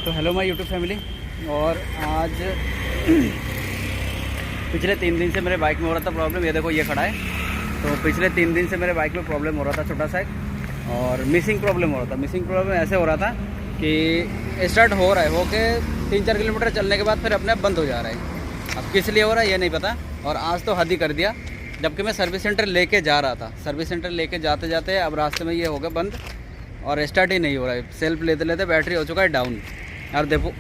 तो hello my YouTube family. और आज पिछले 3 दिन से मेरे बाइक में हो रहा था प्रॉब्लम। ये देखो ये खड़ा है। तो पिछले 3 दिन से मेरे बाइक में प्रॉब्लम हो रहा था छोटा सा एक, और मिसिंग प्रॉब्लम हो रहा था। मिसिंग प्रॉब्लम ऐसे हो रहा था कि स्टार्ट हो रहा है, होके 3-4 किलोमीटर चलने के बाद फिर अपने आप बंद हो जा रहा है। अब किस लिए हो रहा है ये नहीं पता। और आज तो हद ही कर दिया, जबकि मैं सर्विस सेंटर लेके जा रहा था। सर्विस सेंटर लेके जाते जाते अब रास्ते में ये हो गया बंद और स्टार्ट ही नहीं हो रहा है। सेल्फ लेते लेते बैटरी हो चुका है डाउन। यार देखो,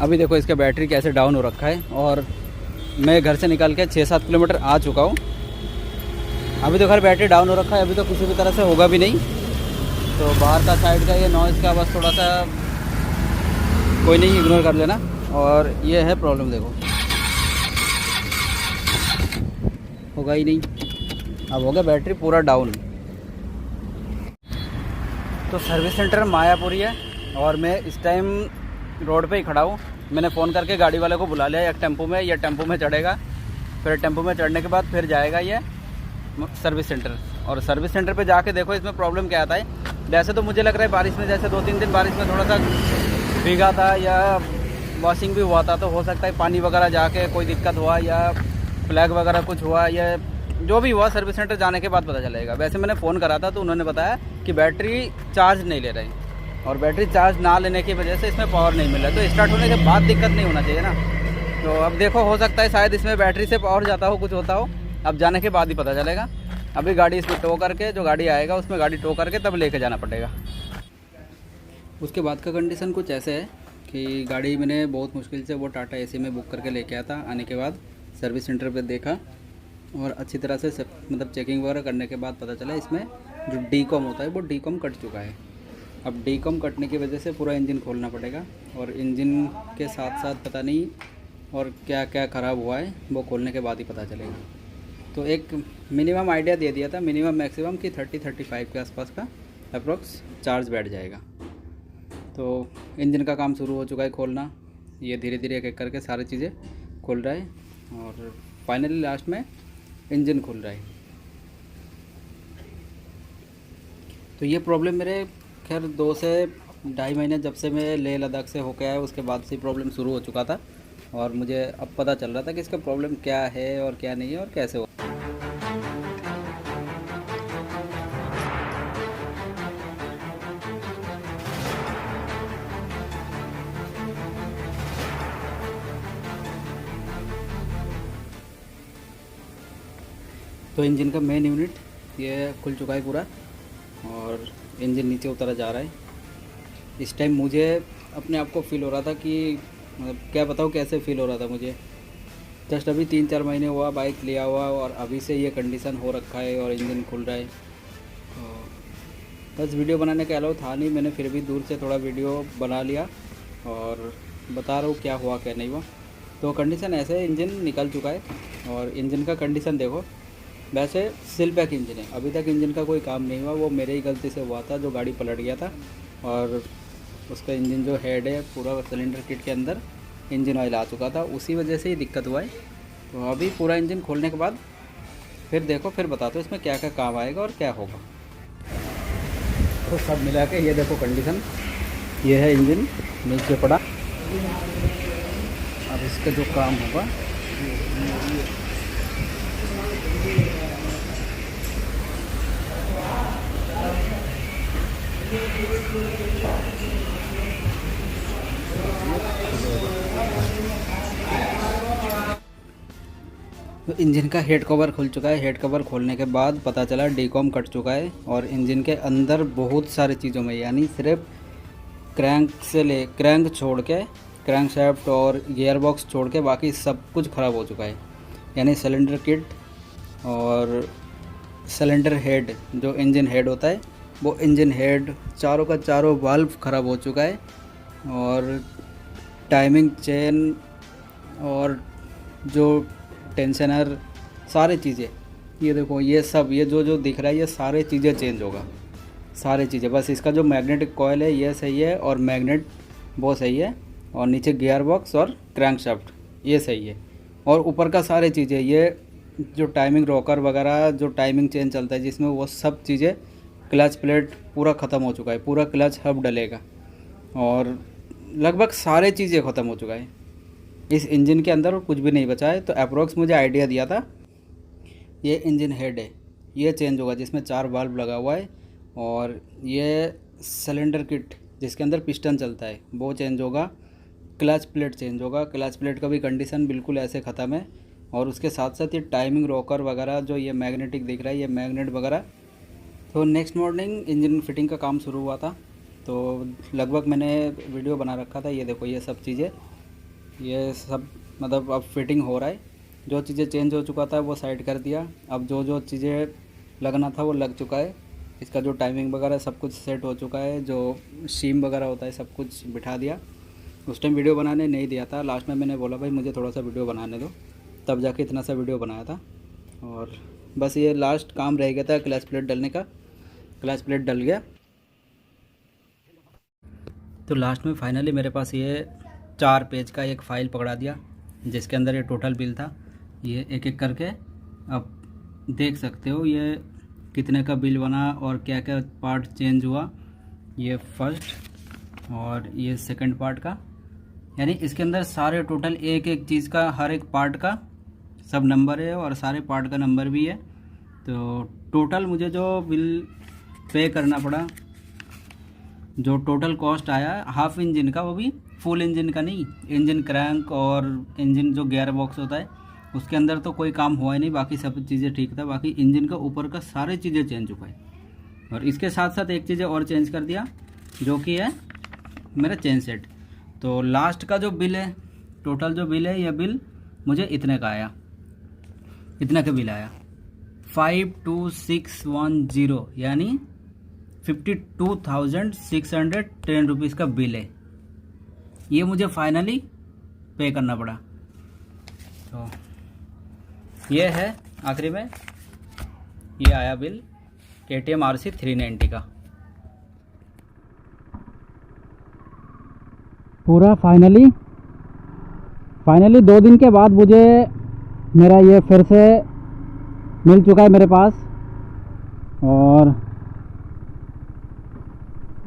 अभी देखो इसका बैटरी कैसे डाउन हो रखा है। और मैं घर से निकल के 6-7 किलोमीटर आ चुका हूँ। अभी तो खैर बैटरी डाउन हो रखा है, अभी तो किसी भी तरह से होगा भी नहीं। तो बाहर का साइड का ये नॉइज़ का बस थोड़ा सा कोई नहीं, इग्नोर कर लेना। और ये है प्रॉब्लम, देखो होगा ही नहीं। अब हो गया बैटरी पूरा डाउन। तो सर्विस सेंटर मायापुरी है और मैं इस टाइम रोड पे ही खड़ा हूँ। मैंने फ़ोन करके गाड़ी वाले को बुला लिया, एक टेम्पो में, ये टेम्पो में चढ़ेगा। फिर टेम्पो में चढ़ने के बाद फिर जाएगा ये सर्विस सेंटर। और सर्विस सेंटर पे जाके देखो इसमें प्रॉब्लम क्या आता है। वैसे तो मुझे लग रहा है बारिश में, जैसे 2-3 दिन बारिश में थोड़ा सा भीगा था या वॉशिंग भी हुआ था, तो हो सकता है पानी वगैरह जाके कोई दिक्कत हुआ या फ्लैग वगैरह कुछ हुआ, या जो भी हुआ सर्विस सेंटर जाने के बाद पता चलेगा। वैसे मैंने फ़ोन करा था तो उन्होंने बताया कि बैटरी चार्ज नहीं ले रही, और बैटरी चार्ज ना लेने की वजह से इसमें पावर नहीं मिल रहा। तो स्टार्ट होने के बाद दिक्कत नहीं होना चाहिए ना। तो अब देखो, हो सकता है शायद इसमें बैटरी से पावर जाता हो, कुछ होता हो। अब जाने के बाद ही पता चलेगा। अभी गाड़ी इसमें टो करके, जो गाड़ी आएगा उसमें गाड़ी टो करके तब लेके जाना पड़ेगा। उसके बाद का कंडीशन कुछ ऐसे है कि गाड़ी मैंने बहुत मुश्किल से वो टाटा एसी में बुक करके लेके आया था। आने के बाद सर्विस सेंटर पे देखा और अच्छी तरह से मतलब चेकिंग वगैरह करने के बाद पता चला इसमें जो डीकॉम होता है वो डीकॉम कट चुका है। अब डीकॉम कटने की वजह से पूरा इंजन खोलना पड़ेगा, और इंजन के साथ साथ पता नहीं और क्या क्या ख़राब हुआ है वो खोलने के बाद ही पता चलेगा। तो एक मिनिमम आइडिया दे दिया था, मिनिमम मैक्सिमम कि 30-35 के आसपास का अप्रोक्स चार्ज बैठ जाएगा। तो इंजन का काम शुरू हो चुका है खोलना। ये धीरे धीरे एक एक करके सारी चीज़ें खोल रहा है और फाइनली लास्ट में इंजन खुल रहा है। तो ये प्रॉब्लम मेरे खैर 2 से 2.5 महीने जब से मैं लेह लद्दाख से होके आया उसके बाद से प्रॉब्लम शुरू हो चुका था, और मुझे अब पता चल रहा था कि इसका प्रॉब्लम क्या है और क्या नहीं है और कैसे हो। तो इंजन का मेन यूनिट ये खुल चुका है पूरा, और इंजन नीचे उतरा जा रहा है। इस टाइम मुझे अपने आप को फील हो रहा था कि मतलब क्या बताऊँ कैसे फील हो रहा था मुझे। जस्ट अभी 3-4 महीने हुआ बाइक लिया हुआ, और अभी से ये कंडीशन हो रखा है और इंजन खुल रहा है। तो बस वीडियो बनाने का अलाउ था नहीं, मैंने फिर भी दूर से थोड़ा वीडियो बना लिया और बता रहा हूँ क्या हुआ क्या नहीं हुआ। तो कंडीशन ऐसे है, इंजन निकल चुका है और इंजन का कंडीशन देखो। वैसे सील पैक इंजन है, अभी तक इंजन का कोई काम नहीं हुआ। वो मेरे ही गलती से हुआ था, जो गाड़ी पलट गया था, और उसका इंजन जो हेड है पूरा सिलेंडर किट के अंदर इंजन ऑयल आ चुका था, उसी वजह से ही दिक्कत हुआ है। तो अभी पूरा इंजन खोलने के बाद फिर देखो, फिर बताते हो इसमें क्या क्या काम आएगा और क्या होगा। तो सब मिला के ये देखो कंडीशन, ये है इंजन नीचे पड़ा। अब इसका जो काम होगा तो इंजन का हेड कवर खुल चुका है। हेड कवर खोलने के बाद पता चला डीकॉम कट चुका है, और इंजन के अंदर बहुत सारी चीज़ों में, यानी सिर्फ क्रैंक छोड़ के, क्रैंक शाफ्ट और गियर बॉक्स छोड़ के बाकी सब कुछ ख़राब हो चुका है। यानी सिलेंडर किट और सिलेंडर हेड, जो इंजन हेड होता है वो इंजन हेड, चारों का चारों वाल्व ख़राब हो चुका है। और टाइमिंग चेन और जो टेंशनर, सारी चीज़ें, ये देखो ये सब, ये जो जो दिख रहा है ये सारी चीज़ें चेंज होगा, सारी चीज़ें। बस इसका जो मैग्नेटिक कॉयल है ये सही है, और मैग्नेट वो सही है, और नीचे गियर बॉक्स और क्रैंकशाफ्ट ये सही है। और ऊपर का सारी चीज़ें, ये जो टाइमिंग रॉकर वगैरह, जो टाइमिंग चेन चलता है जिसमें, वो सब चीज़ें, क्लच प्लेट पूरा ख़त्म हो चुका है, पूरा क्लच हब डलेगा। और लगभग सारे चीज़ें ख़त्म हो चुका है इस इंजन के अंदर और कुछ भी नहीं बचा है। तो अप्रोक्स मुझे आइडिया दिया था, ये इंजन हेड है, ये चेंज होगा जिसमें 4 वाल्व लगा हुआ है, और ये सिलेंडर किट जिसके अंदर पिस्टन चलता है वो चेंज होगा, क्लच प्लेट चेंज होगा। क्लच प्लेट का भी कंडीशन बिल्कुल ऐसे ख़त्म है, और उसके साथ साथ ये टाइमिंग रॉकर वगैरह जो ये मैग्नेटिक दिख रहा है, ये मैग्नेट वगैरह। तो नेक्स्ट मॉर्निंग इंजन फिटिंग का काम शुरू हुआ था, तो लगभग मैंने वीडियो बना रखा था। ये देखो ये सब चीज़ें, ये सब मतलब अब फिटिंग हो रहा है। जो चीज़ें चेंज हो चुका था वो साइड कर दिया, अब जो जो चीज़ें लगना था वो लग चुका है। इसका जो टाइमिंग वगैरह सब कुछ सेट हो चुका है, जो सीम वगैरह होता है सब कुछ बिठा दिया। उस टाइम वीडियो बनाने नहीं दिया था, लास्ट में मैंने बोला भाई मुझे थोड़ा सा वीडियो बनाने दो, तब जाके इतना सा वीडियो बनाया था। और बस ये लास्ट काम रह गया था क्लच प्लेट डलने का। क्लच प्लेट डल गया, तो लास्ट में फाइनली मेरे पास ये 4 पेज का एक फ़ाइल पकड़ा दिया जिसके अंदर ये टोटल बिल था। ये एक एक करके अब देख सकते हो ये कितने का बिल बना और क्या क्या पार्ट चेंज हुआ। ये फर्स्ट और ये सेकंड पार्ट का, यानी इसके अंदर सारे टोटल एक एक चीज़ का, हर एक पार्ट का सब नंबर है और सारे पार्ट का नंबर भी है। तो टोटल मुझे जो बिल पे करना पड़ा, जो टोटल कॉस्ट आया हाफ इंजन का, वो भी फुल इंजन का नहीं, इंजन क्रैंक और इंजन जो गियर बॉक्स होता है उसके अंदर तो कोई काम हुआ ही नहीं, बाकी सब चीज़ें ठीक था। बाकी इंजन का ऊपर का सारी चीज़ें चेंज हुआ है, और इसके साथ साथ एक चीज़ें और चेंज कर दिया जो कि है मेरा चेन सेट। तो लास्ट का जो बिल है, टोटल जो बिल है, यह बिल मुझे इतने का आया, इतने का बिल आया 52,610, यानी 52,610 रुपीज़ का बिल है। ये मुझे फाइनली पे करना पड़ा। तो ये है आखिरी में, ये आया बिल KTM RC 390 का पूरा। फाइनली 2 दिन के बाद मुझे मेरा ये फिर से मिल चुका है मेरे पास। और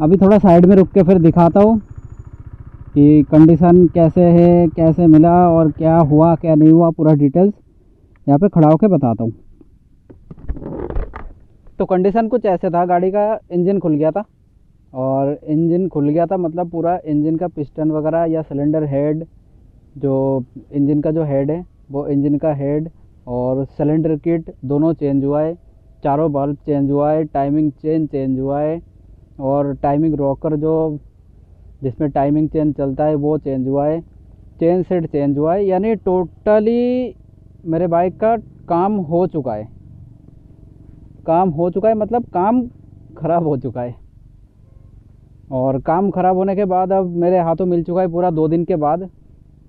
अभी थोड़ा साइड में रुक के फिर दिखाता हूँ कि कंडीशन कैसे है, कैसे मिला और क्या हुआ क्या नहीं हुआ, पूरा डिटेल्स यहाँ पे खड़ा होकर बताता हूँ। तो कंडीशन कुछ ऐसे था, गाड़ी का इंजन खुल गया था, और इंजन खुल गया था मतलब पूरा इंजन का पिस्टन वगैरह या सिलेंडर हेड, जो इंजन का जो हेड है वो इंजन का हेड और सिलेंडर किट दोनों चेंज हुआ है, चारों बल्ब चेंज हुआ है, टाइमिंग चेन चेंज हुआ है, और टाइमिंग रॉकर जो जिसमें टाइमिंग चेन चलता है वो चेंज हुआ है, चेन सेट चेंज हुआ है। यानी टोटली मेरे बाइक का काम हो चुका है, मतलब काम ख़राब हो चुका है। और काम ख़राब होने के बाद अब मेरे हाथों मिल चुका है पूरा 2 दिन के बाद।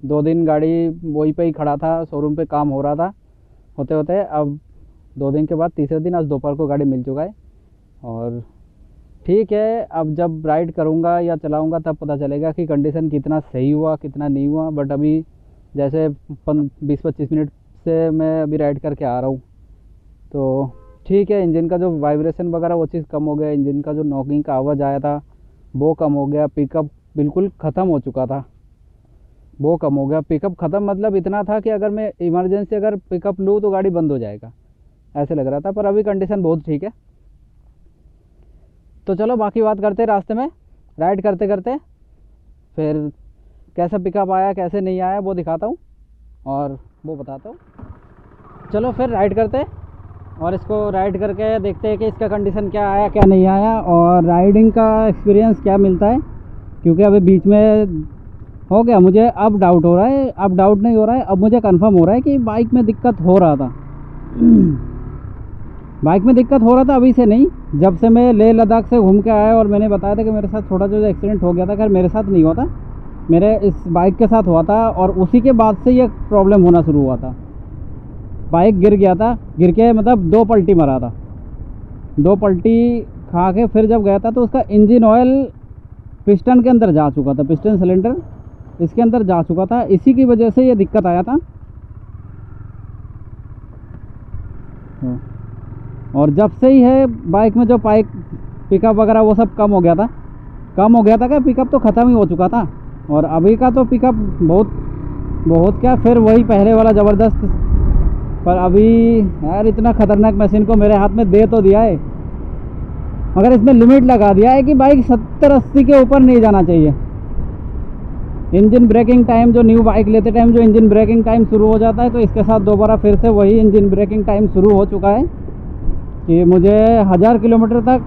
2 दिन गाड़ी वहीं पे ही खड़ा था, शोरूम पे काम हो रहा था, होते होते अब 2 दिन के बाद तीसरे दिन आज दोपहर को गाड़ी मिल चुका है। और ठीक है, अब जब राइड करूँगा या चलाऊँगा तब पता चलेगा कि कंडीशन कितना सही हुआ कितना नहीं हुआ। बट अभी जैसे 20-25 मिनट से मैं अभी राइड करके आ रहा हूँ, तो ठीक है, इंजन का जो वाइब्रेशन वगैरह वो चीज़ कम हो गया, इंजन का जो नॉकिंग का आवाज़ आया था वो कम हो गया, पिकअप बिल्कुल ख़त्म हो चुका था, वो कम हो गया। पिकअप ख़त्म मतलब इतना था कि अगर मैं इमरजेंसी अगर पिकअप लूँ तो गाड़ी बंद हो जाएगा, ऐसे लग रहा था। पर अभी कंडीशन बहुत ठीक है। तो चलो बाकी बात करते हैं रास्ते में राइड करते करते, फिर कैसा पिकअप आया कैसे नहीं आया वो दिखाता हूँ और वो बताता हूँ। चलो फिर राइड करते हैं और इसको राइड करके देखते हैं कि इसका कंडीशन क्या आया क्या नहीं आया, और राइडिंग का एक्सपीरियंस क्या मिलता है। क्योंकि अभी बीच में हो गया, मुझे अब डाउट हो रहा है, अब डाउट नहीं हो रहा है, अब मुझे कंफर्म हो रहा है कि बाइक में दिक्कत हो रहा था। बाइक में दिक्कत हो रहा था अभी से नहीं, जब से मैं लेह लद्दाख से घूम के आया और मैंने बताया था कि मेरे साथ छोटा जो एक्सीडेंट हो गया था, खैर मेरे साथ नहीं हुआ था, मेरे इस बाइक के साथ हुआ था, और उसी के बाद से ये प्रॉब्लम होना शुरू हुआ था। बाइक गिर गया था, गिर के मतलब 2 पलटी मारा था, 2 पलटी खा के फिर जब गया था तो उसका इंजन ऑयल पिस्टन के अंदर जा चुका था, पिस्टन सिलेंडर इसके अंदर जा चुका था, इसी की वजह से ये दिक्कत आया था। और जब से ही है बाइक में जो पिकअप वगैरह वो सब कम हो गया था क्या, पिकअप तो ख़त्म ही हो चुका था, और अभी का तो पिकअप बहुत बहुत क्या, फिर वही पहले वाला ज़बरदस्त। पर अभी यार इतना ख़तरनाक मशीन को मेरे हाथ में दे तो दिया है, मगर इसमें लिमिट लगा दिया है कि बाइक 70-80 के ऊपर नहीं जाना चाहिए। इंजन ब्रेकिंग टाइम जो न्यू बाइक लेते टाइम जो इंजन ब्रेकिंग टाइम शुरू हो जाता है, तो इसके साथ दोबारा फिर से वही इंजन ब्रेकिंग टाइम शुरू हो चुका है कि मुझे 1000 किलोमीटर तक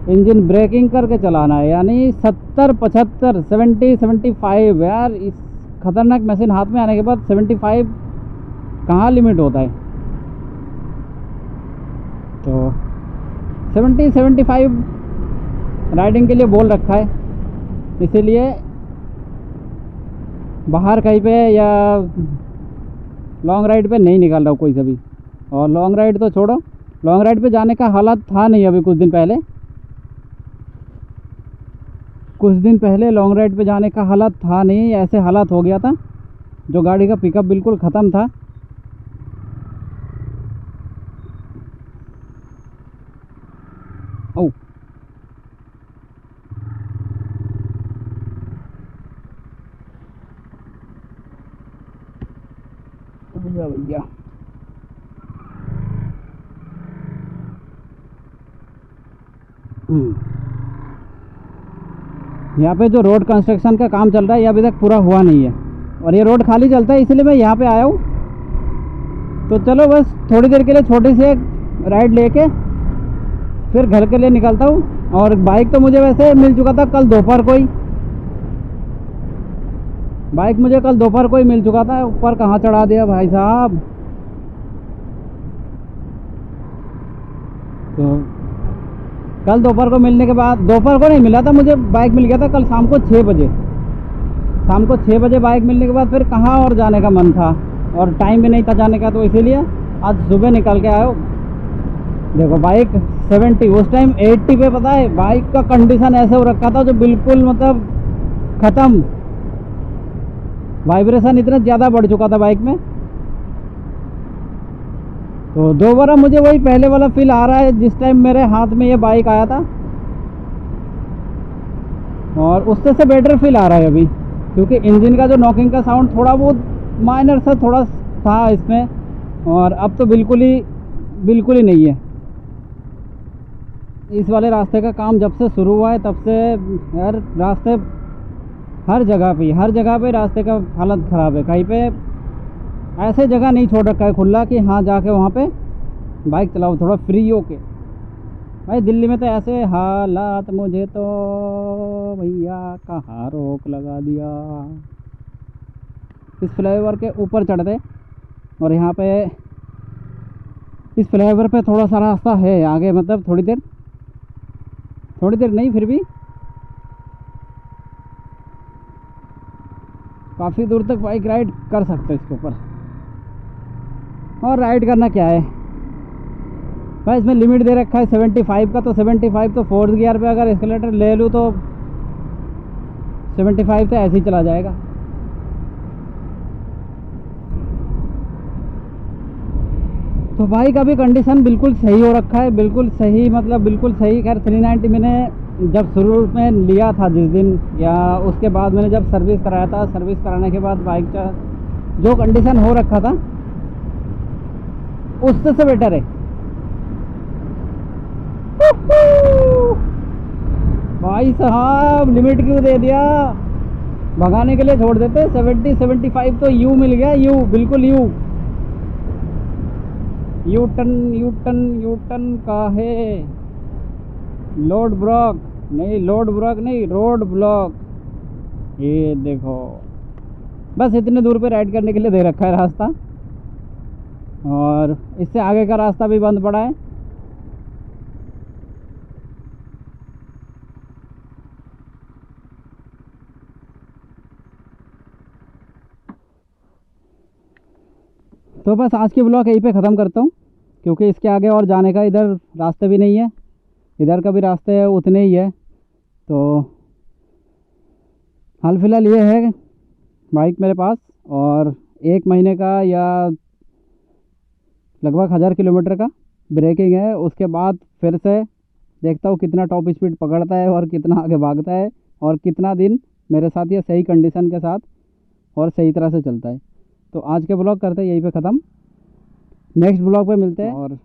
इंजन ब्रेकिंग करके चलाना है, यानी 70, 75, 70, 75। यार इस खतरनाक मशीन हाथ में आने के बाद 75 कहाँ लिमिट होता है। तो 70, 75 राइडिंग के लिए बोल रखा है, इसीलिए बाहर कहीं पे या लॉन्ग राइड पे नहीं निकाल रहा हूँ कोई से भी। और लॉन्ग राइड तो छोड़ो, लॉन्ग राइड पे जाने का हालत था नहीं अभी कुछ दिन पहले लॉन्ग राइड पे जाने का हालत था नहीं। ऐसे हालत हो गया था, जो गाड़ी का पिकअप बिल्कुल ख़त्म था। ओ भैया यहाँ पे जो रोड कंस्ट्रक्शन का काम चल रहा है ये अभी तक पूरा हुआ नहीं है, और ये रोड खाली चलता है, इसलिए मैं यहाँ पे आया हूँ। तो चलो बस थोड़ी देर के लिए छोटी सी एक राइड लेके फिर घर के लिए निकलता हूँ। और बाइक तो मुझे वैसे मिल चुका था कल दोपहर को ही, बाइक मुझे कल दोपहर को ही मिल चुका था। ऊपर कहाँ चढ़ा दिया भाई साहब। तो कल दोपहर को मिलने के बाद, दोपहर को नहीं मिला था मुझे, बाइक मिल गया था कल शाम को 6 बजे। शाम को 6 बजे बाइक मिलने के बाद फिर कहाँ और जाने का मन था, और टाइम भी नहीं था जाने का, तो इसीलिए आज सुबह निकल के आया हूँ। देखो बाइक 70, उस टाइम 80 पे, पता है बाइक का कंडीशन ऐसे हो रखा था जो बिल्कुल मतलब ख़त्म, वाइब्रेशन इतना ज़्यादा बढ़ चुका था बाइक में। तो दोबारा मुझे वही पहले वाला फील आ रहा है जिस टाइम मेरे हाथ में ये बाइक आया था, और उससे से बेटर फील आ रहा है अभी, क्योंकि इंजन का जो नॉकिंग का साउंड थोड़ा बहुत माइनर सा थोड़ा था इसमें, और अब तो बिल्कुल ही नहीं है। इस वाले रास्ते का काम जब से शुरू हुआ है तब से यार रास्ते हर जगह पे रास्ते का हालत ख़राब है। कहीं पे ऐसे जगह नहीं छोड़ रखा है खुला कि हाँ जाके वहाँ पे बाइक चलाओ थोड़ा फ्री होके। भाई दिल्ली में तो ऐसे हालात, मुझे तो भैया कहाँ रोक लगा दिया। इस फ्लाईओवर के ऊपर चढ़ते, और यहाँ पे इस फ्लाईओवर पे थोड़ा सा रास्ता है आगे, मतलब थोड़ी देर नहीं, फिर भी काफ़ी दूर तक बाइक राइड कर सकते हो इसके ऊपर। और राइड करना क्या है भाई, इसमें लिमिट दे रखा है 75 का, तो 75 तो फोर्थ गियर पे अगर एक्सीलरेटर ले लूँ तो 75 तो ऐसे ही चला जाएगा। तो बाइक अभी कंडीशन बिल्कुल सही हो रखा है, बिल्कुल सही, मतलब बिल्कुल सही। खैर 390 मैंने जब शुरू में लिया था जिस दिन, या उसके बाद मैंने जब सर्विस कराया था, सर्विस कराने के बाद बाइक का जो कंडीशन हो रखा था उससे से बेटर है। भाई साहब लिमिट क्यों दे दिया, भगाने के लिए छोड़ देते। 70, 75 तो यू मिल गया, यू बिल्कुल यू टर्न का है। रोड ब्लॉक, ये देखो बस इतने दूर पे राइड करने के लिए दे रखा है रास्ता, और इससे आगे का रास्ता भी बंद पड़ा है। तो बस आज की ब्लॉग यहीं पे ख़त्म करता हूँ, क्योंकि इसके आगे और जाने का इधर रास्ते भी नहीं है, इधर का भी रास्ते है उतने ही है। तो हाल फिलहाल ये है बाइक मेरे पास, और 1 महीने का या लगभग 1000 किलोमीटर का ब्रेकिंग है। उसके बाद फिर से देखता हूँ कितना टॉप स्पीड पकड़ता है और कितना आगे भागता है और कितना दिन मेरे साथ ये सही कंडीशन के साथ और सही तरह से चलता है। तो आज के ब्लॉग करते हैं यहीं पे ख़त्म। नेक्स्ट ब्लॉग पे मिलते हैं और